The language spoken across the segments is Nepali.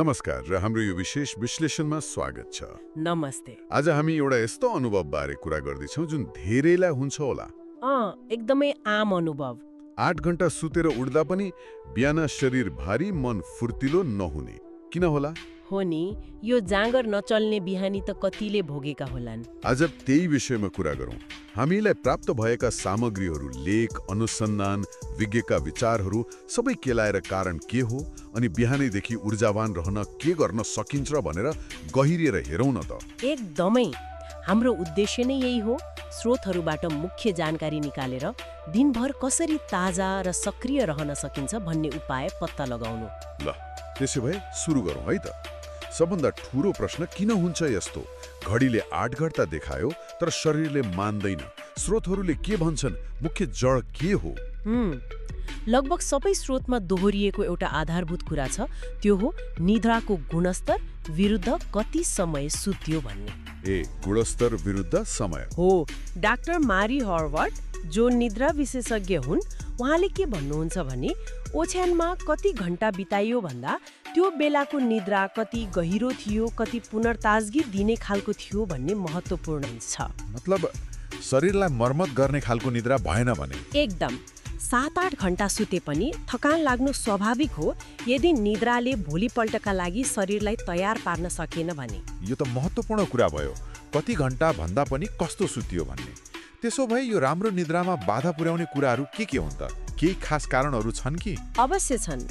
नमस्कार र हाम्रो यो विशेष विश्लेषणमा स्वागत छ। नमस्ते। आज हामी एउटा यस्तो अनुभवबारे कुरा गर्दैछौँ जुन धेरैलाई हुन्छ होला। एकदमै आम अनुभव। 8 घण्टा सुतेर उठ्दा पनि बिहान शरीर भारी, मन फुर्तिलो नहुने। किन होला? हो नि, यो जाँगर नचल्ने बिहानी त कतिले भोगेका होलान्। आज त्यही विषयमा कुरा गरौँ। हामीलाई प्राप्त भएका सामग्रीहरू, लेख, अनुसन्धान, विज्ञका विचारहरू सबै केलाएर कारण के हो अनि बिहानैदेखि ऊर्जावान रहन के गर्न सकिन्छ भनेर गहिरिएर हेरौँ न त। एकदमै। हाम्रो उद्देश्य नै यही हो, स्रोतहरूबाट मुख्य जानकारी निकालेर दिनभर कसरी ताजा र सक्रिय रहन सकिन्छ भन्ने उपाय पत्ता लगाउनु। ल, त्यसो भए सुरु गरौँ है त। सबभन्दा ठूलो प्रश्न किन हुन्छ यस्तो? घडीले 8 घण्टा देखायो तर शरीरले मान्दैन। स्रोतहरूले के भन्छन्? मुख्य जड के हो? लगभग सबै स्रोतमा दोहोरिएको एउटा आधारभूत कुरा छ, त्यो हो निद्राको गुणस्तर विरुद्ध कति समय सुत्यो भन्ने। गुणस्तर विरुद्ध समय हो। डाक्टर मारी हर्वर्ड, जो निद्रा विशेषज्ञ हुन्, उहाँले के भन्नुहुन्छ भने ओछ्यानमा कति घण्टा बिताइयो भन्दा त्यो बेलाको निद्रा कति गहिरो थियो, कति पुनर्ताजगी दिने खालको थियो भन्ने महत्त्वपूर्ण छ। मतलब शरीरलाई मर्मत गर्ने खालको निद्रा भएन भने? एकदम। 7-8 घण्टा सुते पनि थकान लाग्नु स्वाभाविक हो यदि निद्राले भोलिपल्टका लागि शरीरलाई तयार पार्न सकेन भने। यो त महत्त्वपूर्ण कुरा भयो। कति घण्टा भन्दा पनि कस्तो सुतियो भन्ने। त्यसो भए यो राम्रो निद्रामा बाधा पुर्याउने कुराहरू के हुन् त? केही खास कारणहरू छन् कि? अवश्य छन्।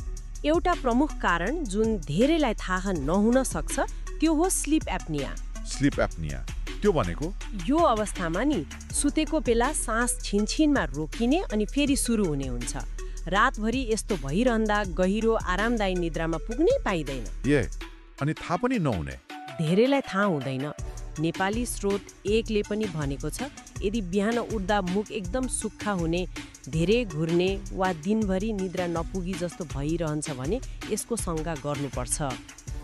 एउटा प्रमुख कारण जुन धेरैलाई थाहा नहुन सक्छ त्यो हो स्लिप एप्निया। स्लिप एप्निया त्यो भनेको? यो अवस्थामा नि सुतेको बेला सास छिनछिनमा रोकिने अनि फेरि सुरु हुने हुन्छ। रातभरि यस्तो भइरहँदा गहिरो आरामदायी निद्रामा पुग्नै पाइँदैन। अनि थाहा पनि नहुने? धेरैलाई थाहा हुँदैन। नेपाली स्रोत 1ले पनि भनेको छ, यदि बिहान उठ्दा मुख एकदम सुक्खा हुने, धेरै घुर्ने वा दिनभरि निद्रा नपुगी जस्तो भइरहन्छ भने यसको शङ्का गर्नुपर्छ।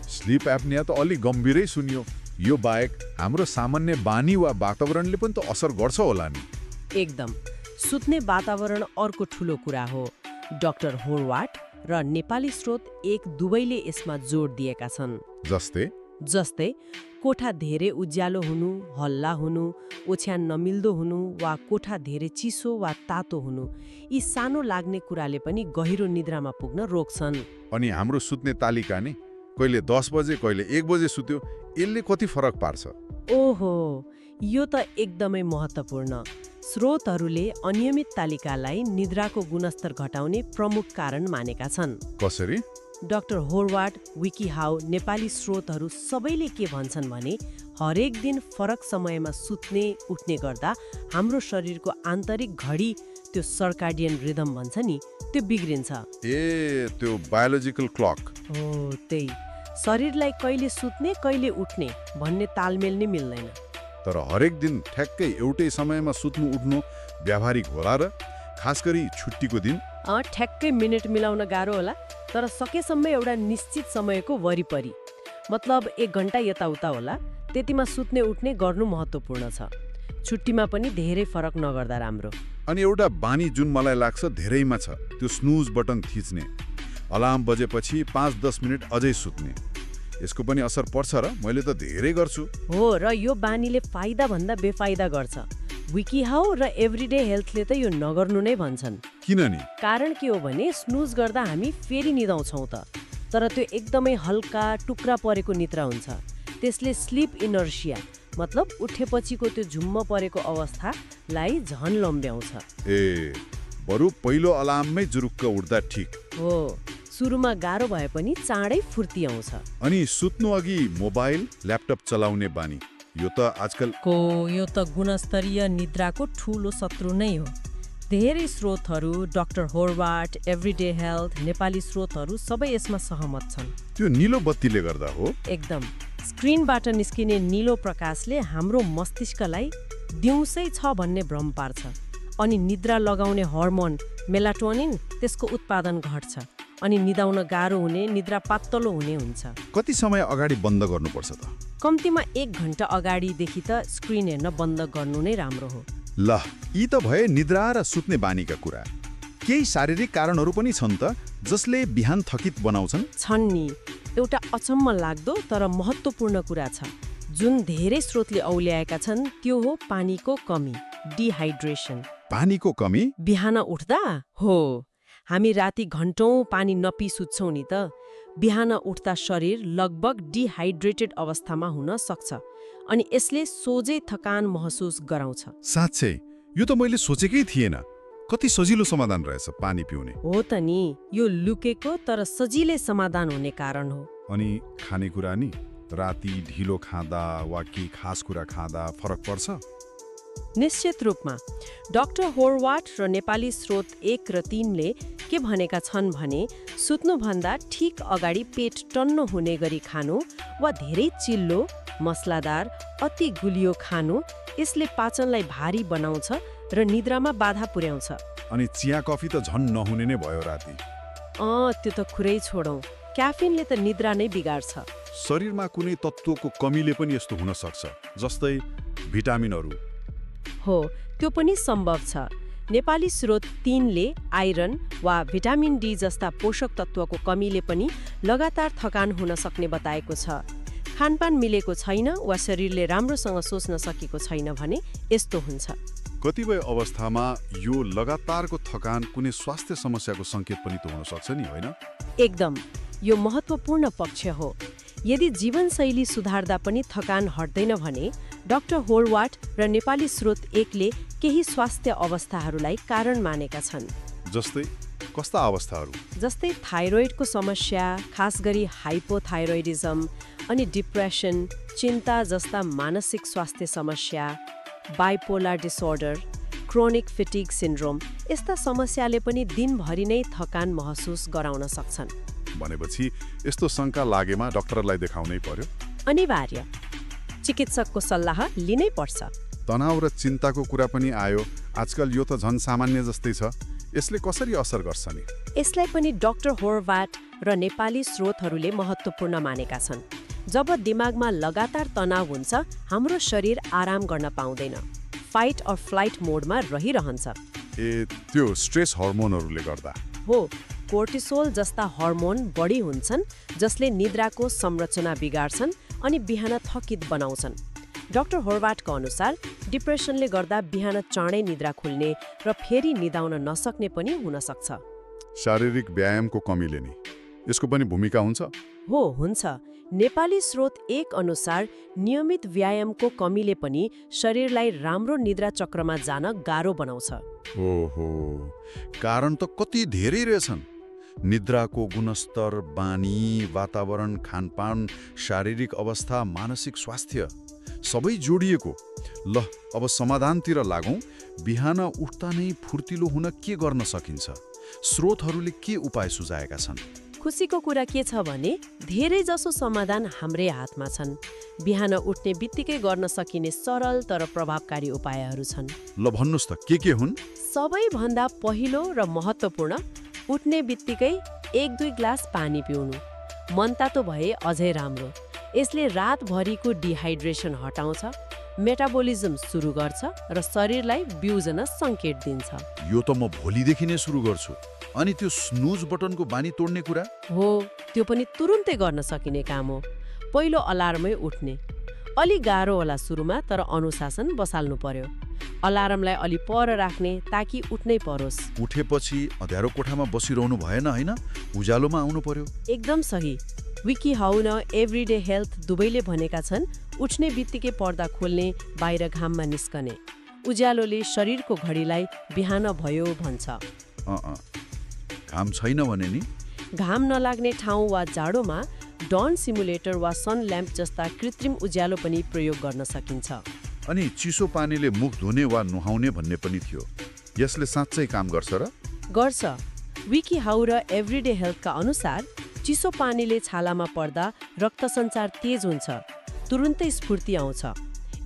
स्लिप एप्निया त अलि गम्भीरै सुनियो। यो बाहेक हाम्रो सामान्य बानी वा वातावरणले पनि त असर गर्छ होला नि? एकदम। सुत्ने वातावरण अर्को ठुलो कुरा हो। डाक्टर होर्वाट र नेपाली स्रोत 1 दुवैले यसमा जोड दिएका छन्। जस्तै कोठा धेरै उज्यालो हुनु, हल्ला हुनु, ओछ्यान नमिल्दो हुनु वा कोठा धेरै चिसो वा तातो हुनु, यी सानो लाग्ने कुराले पनि गहिरो निद्रामा पुग्न रोक्छन्। अनि हाम्रो सुत्ने तालिका नि कहिले 10 बजे कहिले 1 बजे सुत्यो, यसले कति फरक पार्छ? ओहो, यो त एकदमै महत्त्वपूर्ण। स्रोतहरूले अनियमित तालिकालाई निद्राको गुणस्तर घटाउने प्रमुख कारण मानेका छन्। कसरी? डाक्टर होर्वाट, विकिहाउ, नेपाली स्रोतहरू सबैले के भन्छन् भने हरेक दिन फरक समयमा सुत्ने उठ्ने गर्दा हाम्रो शरीरको आन्तरिक घडी, त्यो सर्काडियन रिदम भन्छ नि, त्यो बिग्रिन्छ। त्यो बायोलोजिकल क्लक हो। त्यही शरीरलाई कहिले सुत्ने कहिले उठ्ने भन्ने तालमेल नै मिल्दैन। तर हरेक दिन ठ्याक्कै एउटै समयमा सुत्नु उठ्नु व्यावहारिक होला र? खास गरी छुट्टीको दिन? ठ्याक्कै मिनेट मिलाउन गाह्रो होला, तर सकेसम्म एउटा निश्चित समयको वरिपरि, मतलब 1 घण्टा यताउता होला, त्यतिमा सुत्ने उठ्ने गर्नु महत्त्वपूर्ण छ। छुट्टीमा पनि धेरै फरक नगर्दा राम्रो। अनि एउटा बानी जुन मलाई लाग्छ धेरैमा छ, त्यो स्नुज बटन थिच्ने। अलार्म बजेपछि 5-10 मिनट अझै सुत्ने। यसको पनि असर पर्छ र? मैले त धेरै गर्छु। हो, र यो बानीले फाइदा भन्दा बेफाइदा गर्छ। विकिहाउ र एभ्रिडे हेल्थले त यो नगर्नु नै भन्छन्। किन नि? कारण के हो भने स्नुज गर्दा हामी फेरि निदाउँछौँ त, तर त्यो एकदमै हल्का टुक्रा परेको निद्रा हुन्छ। त्यसले स्लिप इनर्सिया, मतलब उठेपछिको त्यो झुम्म परेको अवस्थालाई झन लम्ब्याउँछ। बरु पहिलो अलार्ममै जुरुक्क उठ्दा ठिक हो। सुरुमा गाह्रो भए पनि चाँडै फुर्ती आउँछ। अनि सुत्नु अघि मोबाइल, ल्यापटप चलाउने बानी, यो त आजकलको यो त गुणस्तरीय निद्राको ठुलो शत्रु नै हो। धेरै स्रोतहरू, डाक्टर होर्वाट, एभ्रिडे हेल्थ, नेपाली स्रोतहरू सबै यसमा सहमत छन्। त्यो निलो बत्तीले गर्दा हो? एकदम। स्क्रिनबाट निस्किने निलो प्रकाशले हाम्रो मस्तिष्कलाई दिउँसै छ भन्ने भ्रम पार्छ, अनि निद्रा लगाउने हर्मोन मेलाटोनिन त्यसको उत्पादन घट्छ, अनि निदाउन गाह्रो हुने, निद्रा पातलो हुने हुन्छ। कति समय अगाडि बन्द गर्नुपर्छ त? कम्तीमा 1 घण्टा अगाडिदेखि त स्क्रिन हेर्न बन्द गर्नु नै राम्रो हो। ल, यी त भए निद्रा र सुत्ने बानीका कुरा। केही शारीरिक कारणहरू पनि छन् त जसले बिहान थकित बनाउँछन्? छन् नि। एउटा अचम्म लाग्दो तर महत्त्वपूर्ण कुरा छ जुन धेरै स्रोतले औल्याएका छन्, त्यो हो पानीको कमी, डिहाइड्रेसन। पानीको कमी? बिहान उठ्दा हो, हामी राति घन्टौँ पानी नपी सुत्छौँ नि त। बिहान उठ्दा शरीर लगभग डिहाइड्रेटेड अवस्थामा हुन सक्छ अनि यसले सोझै थकान महसुस गराउँछ। साँच्चै यो त मैले सोचेकै थिएन। कति सजिलो समाधान रहेछ पानी पिउने। हो त नि, यो लुकेको तर सजिलै समाधान हुने कारण हो। अनि खानेकुरा नि राति ढिलो खाँदा वा केही खास कुरा खाँदा फरक पर्छ? निश्चित रूपमा। डाक्टर होरवाट र नेपाली स्रोत 1 र 3 ले के भनेका छन् भने सुत्नुभन्दा ठिक अगाडि पेट टन्नो हुने गरी खानु वा धेरै चिल्लो, मसलादार, अति गुलियो खानु यसले पाचनलाई भारी बनाउँछ र निद्रामा बाधा पुर्याउँछ। अनि चिया कफी त झन् नहुने नै भयो राति। त्यो त कुरै छोडौँ, क्याफिनले त निद्रा नै बिगार्छ। शरीरमा कुनै तत्त्वको कमीले पनि यस्तो हुन सक्छ, जस्तै भिटामिनहरू। हो, त्यो पनि सम्भव छ। नेपाली स्रोत 3 ले आइरन वा भिटामिन डी जस्ता पोषक तत्त्वको कमीले पनि लगातार थकान हुन सक्ने बताएको छ। खानपान मिलेको छैन वा शरीरले राम्रोसँग सोच्न सकेको छैन भने यस्तो हुन्छ। कतिपय अवस्थामा यो लगातारको थकान कुनै स्वास्थ्य समस्याको सङ्केत पनि त हुन सक्छ नि, होइन? एकदम, यो महत्त्वपूर्ण पक्ष हो। यदि जीवनशैली सुधार्दा पनि थकान हट्दैन भने डाक्टर होरवाट र नेपाली स्रोत 1 ले केही स्वास्थ्य अवस्थाहरूलाई कारण मानेका छन्। जस्तै कस्ता अवस्थाहरू? जस्तै थाइरोइडको समस्या, खास गरी हाइपोथाइरोइडिजम, अनि डिप्रेसन, चिन्ता जस्ता मानसिक स्वास्थ्य समस्या, बाइपोलर डिसअर्डर, क्रोनिक फिटिग सिन्ड्रोम यस्ता समस्याले पनि दिनभरि नै थकान महसुस गराउन सक्छन्। भनेपछि यस्तो शङ्का लागेमा डाक्टरलाई देखाउनै पर्यो? अनिवार्य, चिकित्सकको सल्लाह लिनै पर्छ। तनाव र चिन्ताको कुरा पनि आयो। आजकल यो त झन् सामान्य जस्तै छ। यसले कसरी असर गर्छ नि? यसलाई पनि डाक्टर होरवाट र नेपाली स्रोतहरूले महत्त्वपूर्ण मानेका छन्। जब दिमागमा लगातार तनाव हुन्छ, हाम्रो शरीर आराम गर्न पाउँदैन, फाइट अर फ्लाइट मोडमा रहिरहन्छ। त्यो स्ट्रेस हर्मोनहरूले गर्दा हो। कोर्टिसोल जस्ता हर्मोन बढी हुन्छन् जसले निद्राको संरचना बिगार्छन् अनि बिहान थकित बनाउँछन्। डाक्टर होरवाटको अनुसार डिप्रेसनले गर्दा बिहान चाँडै निद्रा खुल्ने र फेरि निदाउन नसक्ने पनि हुन सक्छ। शारीरिक व्यायामको कमीले नि यसको पनि भूमिका हुन्छ? हो, हुन्छ। नेपाली स्रोत 1 अनुसार नियमित व्यायामको कमीले पनि शरीरलाई राम्रो निद्रा चक्रमा जान गाह्रो बनाउँछ। ओहो, कारण त कति धेरै रहेछन्। निद्राको गुणस्तर, बानी, वातावरण, खानपान, शारीरिक अवस्था, मानसिक स्वास्थ्य सबै जोडिएको। ल, अब समाधानतिर लागौँ। बिहान उठ्दा नै फुर्तिलो हुन के गर्न सकिन्छ? स्रोतहरूले के उपाय सुझाएका छन्? खुसीको कुरा के छ भने धेरै जसो समाधान हाम्रै हातमा छन्। बिहान उठ्ने बित्तिकै गर्न सकिने सरल तर प्रभावकारी उपायहरू छन्। ल भन्नुस् त के हुन्? सबैभन्दा पहिलो र महत्त्वपूर्ण, उठ्ने बित्तिकै 1-2 ग्लास पानी पिउनु। मनतातो भए अझै राम्रो। यसले रातभरिको डिहाइड्रेसन हटाउँछ, मेटाबोलिजम सुरु गर्छ र शरीरलाई बिउजन सङ्केत दिन्छ। यो त म भोलिदेखि नै सुरु गर्छु। अनि त्यो स्नुज बटनको बानी तोड्ने कुरा? हो, त्यो पनि तुरुन्तै गर्न सकिने काम हो। पहिलो अलार्ममै उठ्ने। अलि गाह्रो होला सुरुमा, तर अनुशासन बसाल्नु पर्यो। अलार्मलाई अलि पर राख्ने ताकि उठ्नै परोस्। उठेपछि अँध्यारो कोठामा बसिरहनु भएन, होइन? उज्यालोमा आउनु पर्यो। एकदम सही। विकी हाउ र एभ्रिडे हेल्थ दुवैले भनेका छन् उठ्ने बित्तिकै पर्दा खोल्ने, बाहिर घाममा निस्कने। उज्यालोले शरीरको घडीलाई बिहान भयो भन्छ। घाम छैन भने नि? घाम नलाग्ने ठाउँ वा जाडोमा डन सिमुलेटर वा सन ल्याम्प जस्ता कृत्रिम उज्यालो पनि प्रयोग गर्न सकिन्छ। अनि चिसो पानीले मुख धुने वा नुहाउने भन्ने पनि थियो। यसले साँच्चै काम गर्छ र? गर्छ। विकी हाउ र एभ्रिडे हेल्थका अनुसार चिसो पानीले छालामा पर्दा रक्त सञ्चार तेज हुन्छ, तुरुन्तै स्फूर्ति आउँछ।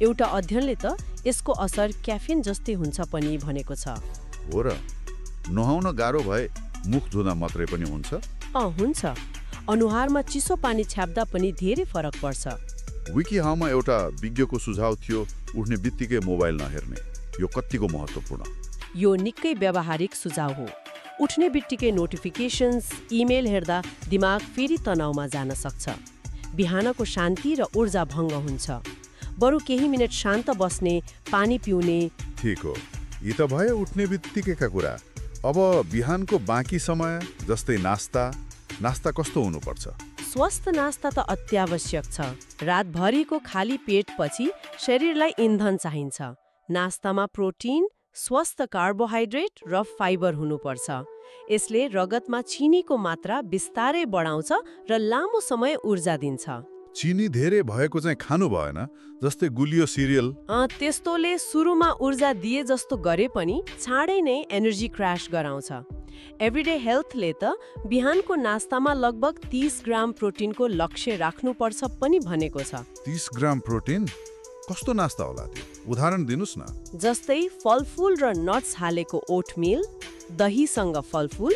एउटा अध्ययनले त यसको असर क्याफिन जस्तै हुन्छ पनि भनेको छ। हो र? नुहाउन गाह्रो भए मुख धुँदा मात्रै पनि हुन्छ? हुन्छ। अनुहारमा चिसो पानी छ्याप्दा पनि धेरै फरक पर्छ। विकी हाउमा एउटा विज्ञको सुझाव थियो उठ्ने बित्तिकै मोबाइल नहेर्ने। यो कतिको महत्त्वपूर्ण? यो निकै व्यावहारिक सुझाव हो। उठ्ने बित्तिकै नोटिफिकेसन्स, इमेल हेर्दा दिमाग फेरि तनावमा जान सक्छ। बिहानको शान्ति र ऊर्जा भङ्ग हुन्छ। बरु केही मिनट शान्त बस्ने, पानी पिउने। ठिक हो, यी त भयो उठ्ने बित्तिकैका कुरा। अब बिहानको बाँकी समय जस्तै नास्ता कस्तो हुनुपर्छ? स्वस्थ नास्ता त अत्यावश्यक छ। रातभरिको खाली पेटपछि शरीरलाई इन्धन चाहिन्छ। नास्तामा प्रोटिन, स्वस्थ कार्बोहाइड्रेट र फाइबर हुनुपर्छ। यसले रगतमा चिनीको मात्रा बिस्तारै बढाउँछ र लामो समय ऊर्जा दिन्छ। चिनी धेरै भएको चाहिँ खानु भएन, जस्तै गुलियो सिरियल। त्यस्तोले सुरुमा ऊर्जा दिए जस्तो गरे पनि चाँडै नै एनर्जी क्रास गराउँछ। एभ्रिडे हेल्थले त बिहानको नास्तामा लगभग 30 ग्राम प्रोटिनको लक्ष्य राख्नुपर्छ पनि भनेको छ। 30 ग्राम प्रोटिन? कस्तो नास्ता होला त्यो? उदाहरण दिनुस् न। जस्तै फलफुल र नट्स हालेको ओटमिल, दहीसँग फलफुल,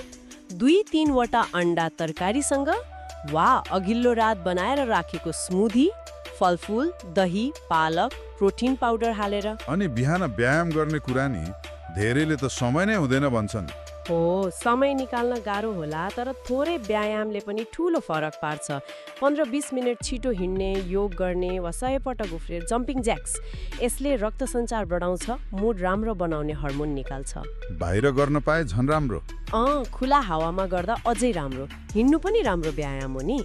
2-3 वटा अन्डा तरकारीसँग, वा अघिल्लो रात बनाएर राखेको स्मुदी, फलफुल, दही, पालक, प्रोटिन पाउडर हालेर। अनि बिहान व्यायाम गर्ने कुरा नि धेरैले त समय नै हुँदैन भन्छन्। हो, समय निकाल्न गाह्रो होला, तर थोरै व्यायामले पनि ठूलो फरक पार्छ। 15-20 मिनट छिटो हिँड्ने, योग गर्ने वा 100 पटक उफ्रेर जम्पिङ ज्याक्स, यसले रक्त सञ्चार बढाउँछ, मुड राम्रो बनाउने हर्मोन निकाल्छ। बाहिर गर्न पाए झन् राम्रो। खुला हावामा गर्दा अझै राम्रो। हिँड्नु पनि राम्रो व्यायाम हो नि।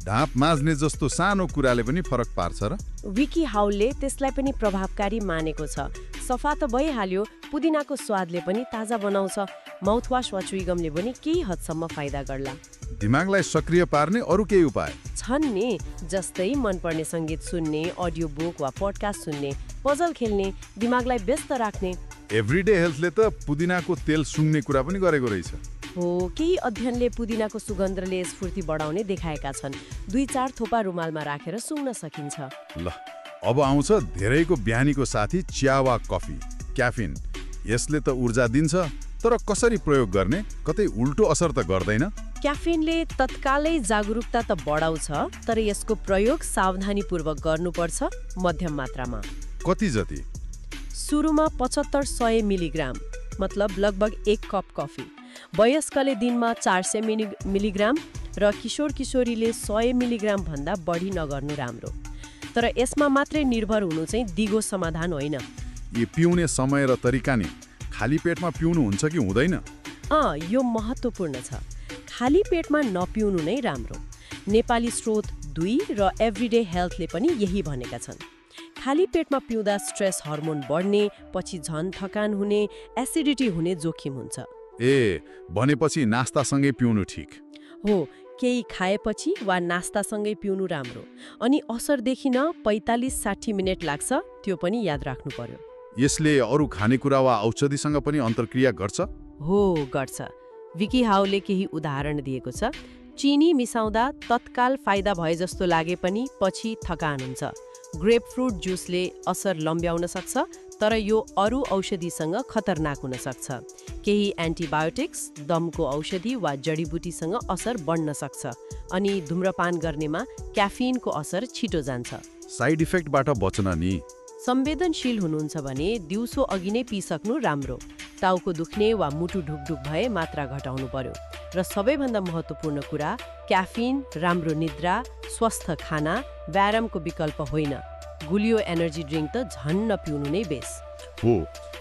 ढाँप माझ्ने जस्तो सानो कुराले पनि फरक पार्छ र? विकी हाउलले त्यसलाई पनि प्रभावकारी मानेको छ। सफा त भइहाल्यो, पुदिनाको स्वादले पनि ताजा बनाउँछ। माउथवाश वा च्युइगमले पनि केही हदसम्म फाइदा गर्ला। दिमागलाई सक्रिय पार्ने अरू केही उपाय छन् नि, जस्तै मनपर्ने सङ्गीत सुन्ने, अडियो बुक वा पडकास्ट सुन्ने, पजल खेल्ने, दिमागलाई व्यस्त राख्ने। एभ्रिडे हेल्थले त पुदिनाको तेल सुँग्ने कुरा पनि गरेको रहेछ। हो, केही अध्ययनले पुदिनाको सुगन्धले स्फूर्ति बढाउने देखाएका छन्। 2-4 थोपा रुमालमा राखेर सुँग्न सकिन्छ। ल, अब आउँछ धेरैको बिहानीको साथी चिया वा कफी, क्याफिन। यसले त ऊर्जा दिन्छ, तर कसरी प्रयोग गर्ने? कतै उल्टो असर त गर्दैन? क्याफिनले तत्कालै जागरुकता त बढाउँछ, तर यसको प्रयोग सावधानीपूर्वक गर्नुपर्छ, मध्यम मात्रामा। कति जति? सुरुमा 75-100 मिलिग्राम, मतलब लगभग 1 कप कफी। वयस्कले दिनमा 400 मिलिग्राम र किशोर किशोरीले 100 मिलिग्राम भन्दा बढी नगर्नु राम्रो। तर यसमा मात्रै निर्भर हुनु चाहिँ दिगो समाधान होइन। यो पिउने समय र तरिका नि खाली पेटमा पिउनु हुन्छ कि हुँदैन? यो महत्त्वपूर्ण छ। खाली पेटमा नपिउनु नै राम्रो। नेपाली स्रोत 2 र एभ्रिडे हेल्थले पनि यही भनेका छन्। खाली पेटमा पिउँदा स्ट्रेस हर्मोन बढ्ने, पछि झन थकान हुने, एसिडिटी हुने जोखिम हुन्छ। भनेपछि नास्तासँगै पिउनु ठिक हो। केही खाएपछि वा नास्तासँगै पिउनु राम्रो। अनि असर देखिन 45-60 मिनट लाग्छ, त्यो पनि याद राख्नु पर्यो। यसले अरू खानेकुरा वा औषधिसँग पनि अन्तर्क्रिया गर्छ? हो, गर्छ। विकी हाउले केही उदाहरण दिएको छ। चिनी मिसाउँदा तत्काल फाइदा भए जस्तो लागे पनि पछि थकान हुन्छ। ग्रेपफ्रुट जुसले असर लम्ब्याउन सक्छ, तर यो अरू औषधिसँग खतरनाक हुन सक्छ। केही एन्टिबायोटिक्स, दमको औषधि वा जडीबुटीसँग असर बढ्न सक्छ। अनि धूम्रपान गर्नेमा क्याफिनको असर छिटो जान्छ। साइड इफेक्टबाट बच्न नि संवेदनशील हुनुहुन्छ भने दिउँसो अघि नै पिइसक्नु राम्रो। टाउको दुख्ने वा मुटु ढुकढुक भए मात्रा घटाउनु पर्यो। र सबैभन्दा महत्त्वपूर्ण कुरा, क्याफिन, राम्रो निद्रा, स्वस्थ खाना, व्यायामको विकल्प होइन। गुलियो एनर्जी ड्रिङ्क त झन् नपिउनु नै बेस हो।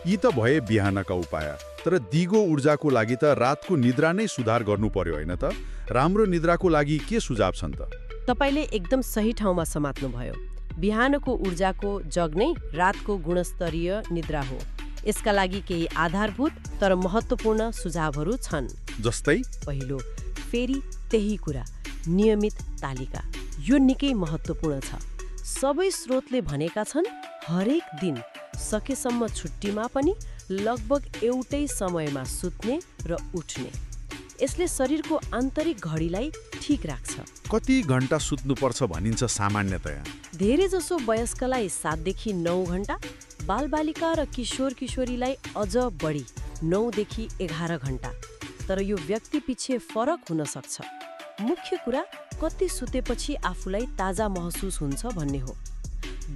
यी त भए बिहानका उपाय, तर दिगो ऊर्जाको लागि त रातको निद्रा नै सुधार गर्नु पर्यो होइन त? राम्रो निद्राको लागि के सुझाव छन् त? तपाईले एकदम सही ठाउँमा समात्नु भयो। बिहानको ऊर्जाको जग नै रातको गुणस्तरीय निद्रा हो। यसका लागि केही आधारभूत तर महत्त्वपूर्ण सुझावहरू छन्। जस्तै पहिलो, फेरि त्यही कुरा, नियमित तालिका। यो निकै महत्त्वपूर्ण छ। सबै स्रोतले भनेका छन् हरेक दिन सकेसम्म छुट्टीमा पनि लगभग एउटै समयमा सुत्ने र उठ्ने। यसले शरीरको आन्तरिक घडीलाई ठीक राख्छ। कति घण्टा सुत्नुपर्छ भनिन्छ सामान्यतया? धेरै जसो वयस्कलाई 7 देखि 9 घण्टा, बालबालिका र किशोर किशोरीलाई अझ बढी 9 देखि 11 घण्टा। तर यो व्यक्ति पछि फरक हुन सक्छ। मुख्य कुरा कति सुतेपछि आफूलाई ताजा महसुस हुन्छ भन्ने हो।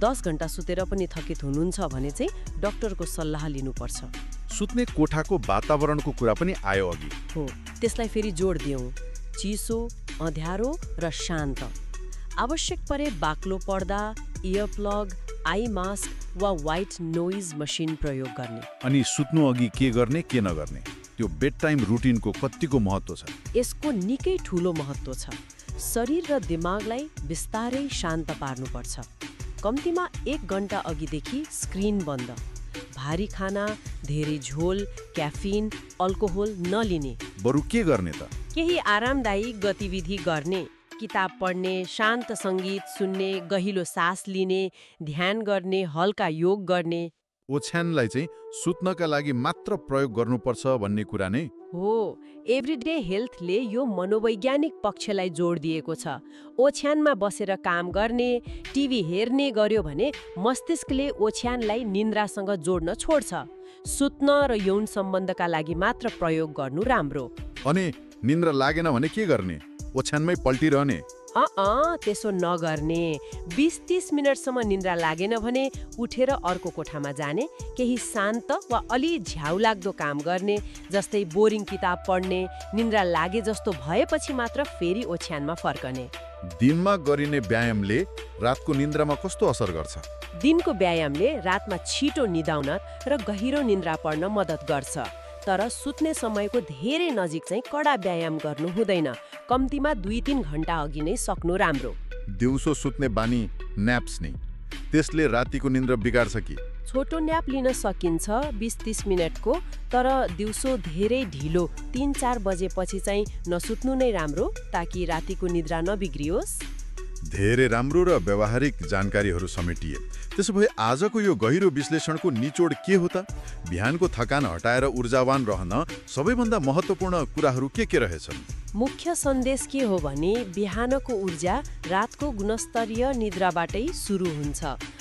10 घण्टा सुतेर पनि थकित हुनुहुन्छ भने चाहिँ डाक्टरको सल्लाह लिनुपर्छ। सुत्ने कोठाको वातावरणको कुरा पनि आयो अघि। हो, त्यसलाई फेरि जोड दियौँ। चिसो, अँध्यारो र शान्त। आवश्यक परे बाक्लो पर्दा, इयरप्लग, आई मास्क वा व्हाइट नोइज मसिन प्रयोग गर्ने। अनि सुत्नु अघि के गर्ने के नगर्ने, त्यो बेड टाइम रुटिनको कतिको महत्त्व छ? यसको निकै ठूलो महत्त्व छ। शरीर र दिमागलाई बिस्तारै शान्त पार्नुपर्छ। कम्तीमा 1 घण्टा अघिदेखि स्क्रिन बन्द। भारी खाना, धेरै झोल, क्याफिन, अल्कोहोल नलिने। बरु के गर्ने त? केही आरामदायी गतिविधि गर्ने, किताब पढ्ने, शान्त सङ्गीत सुन्ने, गहिलो सास लिने, ध्यान गर्ने, हल्का योग गर्ने। ओछ्यानलाई चाहिँ सुत्नका लागि मात्र प्रयोग गर्नुपर्छ भन्ने कुरा नै हो। एभ्रिडे हेल्थले यो मनोवैज्ञानिक पक्षलाई जोड दिएको छ। ओछ्यानमा बसेर काम गर्ने, टिभी हेर्ने गर्यो भने मस्तिष्कले ओछ्यानलाई निन्द्रासँग जोड्न छोड्छ। सुत्न र यौन सम्बन्धका लागि मात्र प्रयोग गर्नु राम्रो। अनि निन्द्रा लागेन भने के गर्ने? ओछ्यानमै पल्टिरहने? त्यसो नगर्ने। 20-30 मिनटसम्म निन्द्रा लागेन भने उठेर अर्को कोठामा जाने, केही शान्त वा अलि झ्याउलाग्दो काम गर्ने, जस्तै बोरिङ किताब पढ्ने। निन्द्रा लागे जस्तो भएपछि मात्र फेरि ओछ्यानमा फर्कने। दिनमा गरिने व्यायामले रातको निन्द्रामा कस्तो असर गर्छ? दिनको व्यायामले रातमा छिटो निदाउन र गहिरो निन्द्रा पढ्न मद्दत गर्छ। तर सुत्ने समयको धेरै नजिक चाहिँ कडा व्यायाम गर्नु हुँदैन। कम्तीमा 2-3 घण्टा अघि नै सक्नु राम्रो। दिउँसो सुत्ने बानी न्याप्स नै, त्यसले रातिको निन्द्रा बिगार्छ कि? छोटो न्याप लिन सकिन्छ 20-30 मिनटको, तर दिउँसो धेरै ढिलो 3-4 बजेपछि चाहिँ नसुत्नु नै राम्रो, ताकि रातिको निद्रा नबिग्रियोस्। धेरै राम्रो र व्यावहारिक जानकारीहरू समेटिए। त्यसो भए आजको यो गहिरो विश्लेषणको निचोड के हो त? बिहानको थकान हटाएर ऊर्जावान रहन सबैभन्दा महत्त्वपूर्ण कुराहरू के रहेछन्? मुख्य सन्देश के हो भने बिहानको ऊर्जा रातको गुणस्तरीय निद्राबाटै सुरु हुन्छ,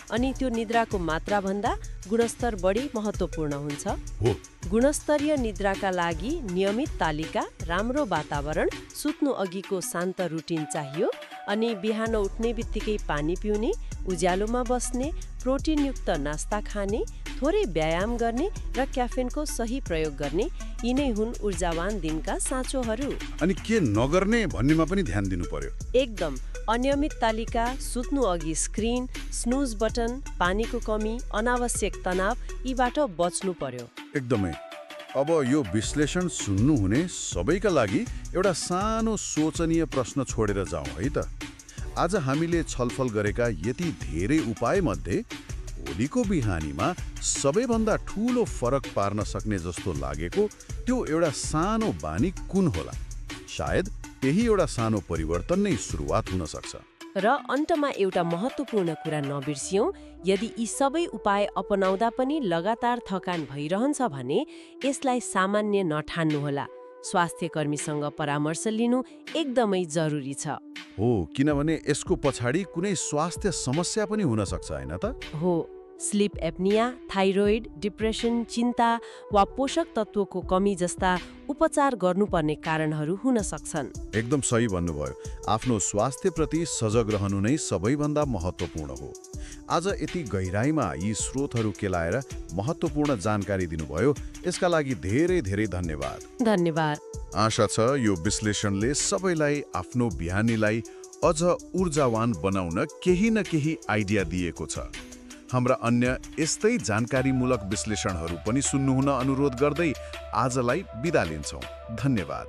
अनि त्यो निद्राको मात्राभन्दा गुणस्तर बढी महत्त्वपूर्ण हुन्छ। हो, गुणस्तरीय निद्राका लागि नियमित तालिका, राम्रो वातावरण, सुत्नु अघिको शान्त रुटिन चाहियो, अनि बिहान उठ्ने बित्तिकै पानी पिउने, उज्यालोमा बस्ने, प्रोटिनयुक्त नास्ता खाने, थोरै व्यायाम गर्ने र क्याफिनको सही प्रयोग गर्ने। यिनै हुन् ऊर्जावान दिनका साँचोहरू। अनि के नगर्ने भन्नेमा पनि ध्यान दिनु पर्यो। एकदम। अनियमित तालिका, सुत्नु अघि स्क्रिन, स्नुज बटन, पानीको कमी, अनावश्यक तनाव, यीबाट बच्नु पर्यो। एकदमै। अब यो विश्लेषण सुन्नुहुने सबैका लागि एउटा सानो सोचनीय प्रश्न छोडेर जाउँ है त। आज हामीले छलफल गरेका यति धेरै उपायमध्ये भोलिको बिहानीमा सबैभन्दा ठूलो फरक पार्न सक्ने जस्तो लागेको त्यो एउटा सानो बानी कुन होला? सायद यही एउटा सानो परिवर्तन नै सुरुवात हुन सक्छ। र अन्तमा एउटा महत्त्वपूर्ण कुरा नबिर्सियौँ, यदि यी सबै उपाय अपनाउँदा पनि लगातार थकान भइरहन्छ भने यसलाई सामान्य नठान्नुहोला। स्वास्थ्य कर्मीसँग परामर्श लिनु एकदमै जरुरी छ। हो, किनभने यसको पछाडि कुनै स्वास्थ्य समस्या पनि हुन सक्छ, हैन त? हो, स्लिप एप्निया, थाइरोइड, डिप्रेसन, चिन्ता वा पोषक तत्त्वको कमी जस्ता उपचार गर्नुपर्ने कारणहरू हुन सक्छन्। एकदम सही भन्नुभयो। आफ्नो स्वास्थ्यप्रति सजग रहनु नै सबैभन्दा महत्त्वपूर्ण हो। आज यति गहिराईमा यी स्रोतहरू केलाएर महत्त्वपूर्ण जानकारी दिनुभयो, यसका लागि धेरै धेरै धन्यवाद। धन्यवाद। आशा छ यो विश्लेषणले सबैलाई आफ्नो बिहानीलाई अझ ऊर्जावान बनाउन केही न केही आइडिया दिएको छ। हाम्रा अन्य यस्तै जानकारीमूलक विश्लेषणहरू पनि सुन्नुहुन अनुरोध गर्दै आजलाई बिदा लिन्छौँ। धन्यवाद।